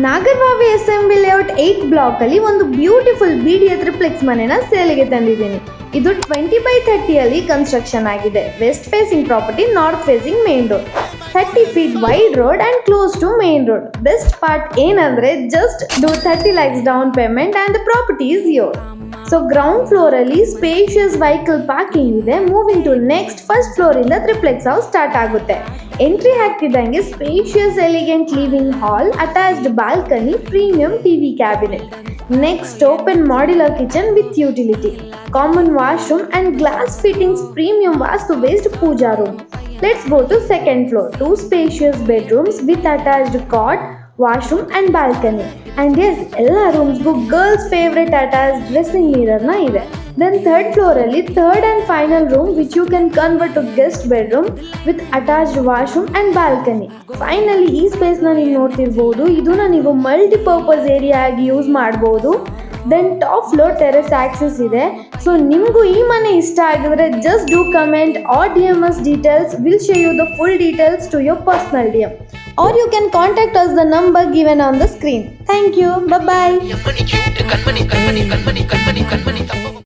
Nagarbhavi ಎಸ್ಎಂಬಿ layout 8 block ಅಲ್ಲಿ ಒಂದು beautiful BDA triplex ಮನೆನ ಸೇಲಿಗೆ ತಂದಿದ್ದೀನಿ. ಇದು 20x30 ಅಲ್ಲಿ ಕನ್ಸ್ಟ್ರಕ್ಷನ್ ಆಗಿದೆ. West facing property, north facing main road, 30 feet wide road and close to main road. Best part ಏನಂದ್ರೆ just do 30 lakhs down payment and the property is your. So ground floor ಅಲ್ಲಿ spacious vehicle parking ಇದೆ. Moving to next first floor ಇಂದ triplex house start ಆಗುತ್ತೆ. Entry ಆಗ್ತಿದ್ದಂಗೆ spacious elegant living hall, attached balcony, premium TV cabinet. Next open modular kitchen with utility, common washroom and glass fittings, premium vastu based pooja room. Let's go to second floor. 2 spacious bedrooms with attached cot, washroom and balcony. And yes, ಎಲ್ಲ ರೂಮ್ಸ್ಗೂ girls favourite attached dressing ಮಿರರ್ನ ಇದೆ. Then third ಫ್ಲೋರಲ್ಲಿ third and final room which you can convert to guest bedroom with attached washroom and balcony. Finally ಈ ಸ್ಪೇಸ್ನ ನೀವು ನೋಡ್ತಿರ್ಬೋದು. ಇದನ್ನ ನೀವು ಮಲ್ಟಿಪರ್ಪಸ್ ಏರಿಯಾ ಆಗಿ ಯೂಸ್ ಮಾಡ್ಬೋದು. Then top floor terrace access ಇದೆ. ಸೊ ನಿಮಗೂ ಈ ಮನೆ ಇಷ್ಟ ಆಗಿದ್ರೆ just do comment or DM us details. We'll show you the full details to your personal DM. Or you can contact us the number given on the screen. Thank you. Bye-bye.